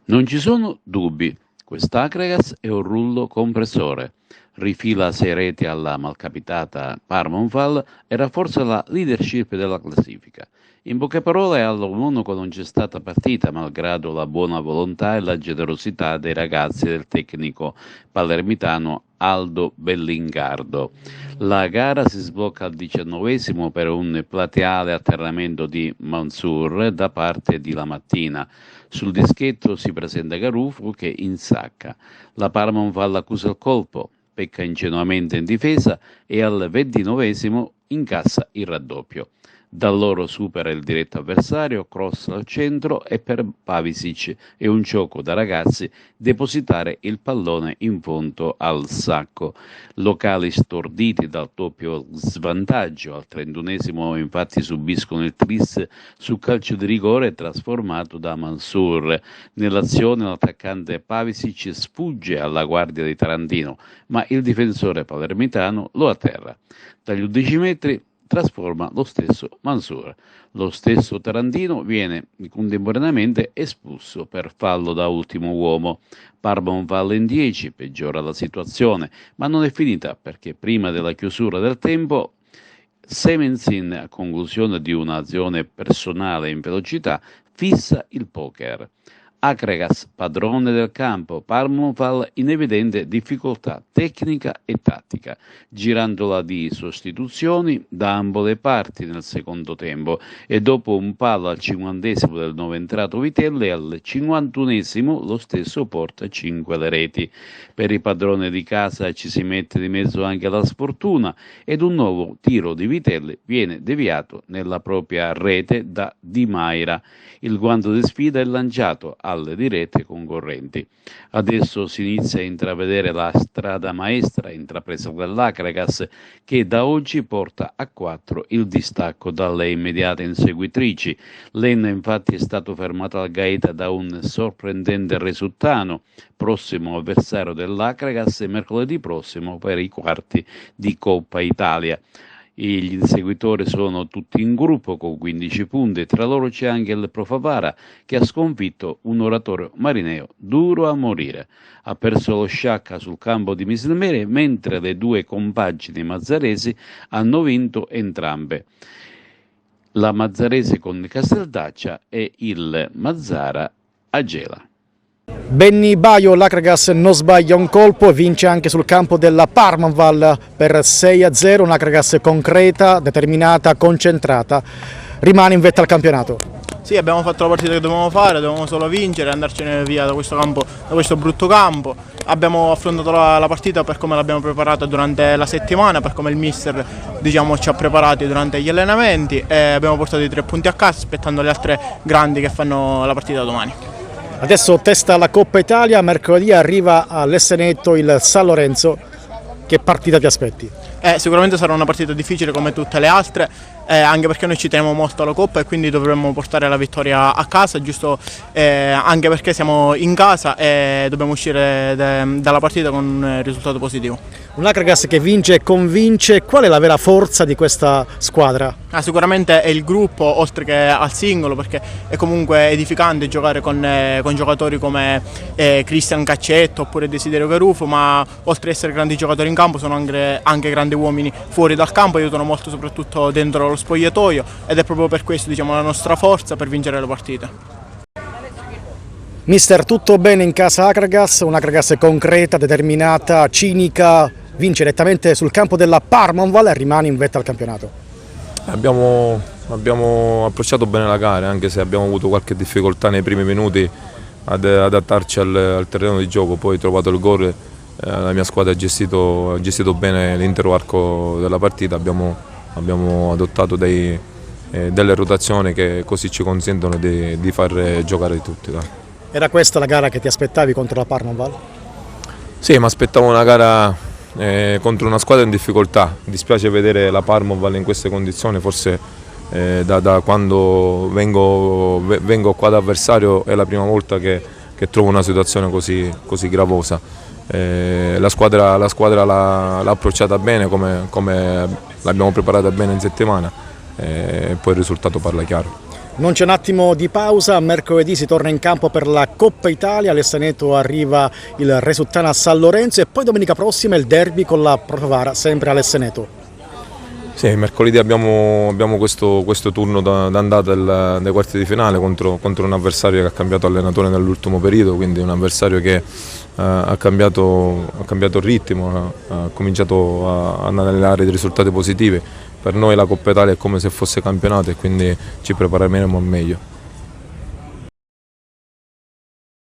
Non ci sono dubbi, quest'Agragas è un rullo compressore. Rifila 6 reti alla malcapitata Parmonval e rafforza la leadership della classifica. In poche parole, allo Monaco non c'è stata partita, malgrado la buona volontà e la generosità dei ragazzi del tecnico palermitano Aldo Bellingardo. La gara si sblocca al 19esimo per un plateale atterramento di Mansour da parte di Lamattina. Sul dischetto si presenta Garufo che insacca. La Parmonval accusa il colpo, pecca ingenuamente in difesa e al 29esimo incassa il raddoppio. Da loro supera il diretto avversario, cross al centro e per Pavisic è un gioco da ragazzi depositare il pallone in fondo al sacco. Locali storditi dal doppio svantaggio, al 31esimo infatti subiscono il tris su calcio di rigore trasformato da Mansour. Nell'azione l'attaccante Pavisic sfugge alla guardia di Tarantino, ma il difensore palermitano lo atterra. Dagli 11 metri trasforma lo stesso Mansour. Lo stesso Tarantino viene contemporaneamente espulso per fallo da ultimo uomo. Parmonval in 10, peggiora la situazione, ma non è finita perché prima della chiusura del tempo Semensin, a conclusione di un'azione personale in velocità, fissa il poker. Akragas padrone del campo, Parmonval in evidente difficoltà tecnica e tattica, girandola di sostituzioni da ambo le parti nel secondo tempo e dopo un palo al 50esimo del nuovo entrato Vitelle al 51esimo lo stesso porta 5 le reti. Per i padroni di casa ci si mette di mezzo anche la sfortuna ed un nuovo tiro di Vitelle viene deviato nella propria rete da Di Maira. Il guanto di sfida è lanciato alle dirette concorrenti. Adesso si inizia a intravedere la strada maestra intrapresa dall'Akragas che da oggi porta a 4 il distacco dalle immediate inseguitrici. Lenna infatti è stato fermato al Gaeta da un sorprendente Resultano, prossimo avversario dell'Akragas mercoledì prossimo per i quarti di Coppa Italia. Gli inseguitori sono tutti in gruppo con 15 punti e tra loro c'è anche il Pro Favara che ha sconfitto un oratorio marineo duro a morire. Ha perso lo Sciacca sul campo di Misilmere mentre le due compagini mazzaresi hanno vinto entrambe. La Mazzarese con Casteldaccia e il Mazzara a Gela. Benny Baio, l'Akragas non sbaglia un colpo e vince anche sul campo della Parmonval per 6-0, un'Akragas concreta, determinata, concentrata, rimane in vetta al campionato. Sì, abbiamo fatto la partita che dovevamo fare, dovevamo solo vincere e andarcene via da questo campo, da questo brutto campo. Abbiamo affrontato la partita per come l'abbiamo preparata durante la settimana, per come il mister ci ha preparati durante gli allenamenti e abbiamo portato i 3 punti a casa aspettando le altre grandi che fanno la partita domani. Adesso testa la Coppa Italia, mercoledì arriva all'Essenetto il San Lorenzo. Che partita ti aspetti? Sicuramente sarà una partita difficile come tutte le altre, anche perché noi ci teniamo molto alla Coppa e quindi dovremmo portare la vittoria a casa, giusto anche perché siamo in casa e dobbiamo uscire dalla partita con un risultato positivo. Un Akragas che vince e convince, qual è la vera forza di questa squadra? Sicuramente è il gruppo oltre che al singolo, perché è comunque edificante giocare con giocatori come Cristian Caccetto oppure Desiderio Garufo, ma oltre ad essere grandi giocatori in campo sono anche grandi uomini fuori dal campo, aiutano molto soprattutto dentro lo spogliatoio ed è proprio per questo la nostra forza per vincere le partite. Mister, tutto bene in casa Akragas, un'Akragas concreta, determinata, cinica, vince direttamente sul campo della Parmonval e rimane in vetta al campionato. Abbiamo approcciato bene la gara, anche se abbiamo avuto qualche difficoltà nei primi minuti ad adattarci al terreno di gioco, poi trovato il gol, la mia squadra ha gestito bene l'intero arco della partita, abbiamo adottato delle rotazioni che così ci consentono di far giocare tutti. Dai. Era questa la gara che ti aspettavi contro la Parmonval? Sì, mi aspettavo una gara contro una squadra in difficoltà. Dispiace vedere la Parmonval in queste condizioni, forse da quando vengo qua da avversario è la prima volta che trovo una situazione così gravosa. La squadra l'ha approcciata bene come l'abbiamo preparata bene in settimana e poi il risultato parla chiaro. Non c'è un attimo di pausa, mercoledì si torna in campo per la Coppa Italia, all'Essaneto arriva il Resuttana San Lorenzo e poi domenica prossima il derby con la Protovara, sempre all'Essaneto. Sì, mercoledì abbiamo questo turno d'andata dei quarti di finale contro un avversario che ha cambiato allenatore nell'ultimo periodo, quindi un avversario che ha cambiato il ritmo, ha cominciato a analizzare dei risultati positivi. Per noi la Coppa Italia è come se fosse campionato e quindi ci prepareremo al meglio.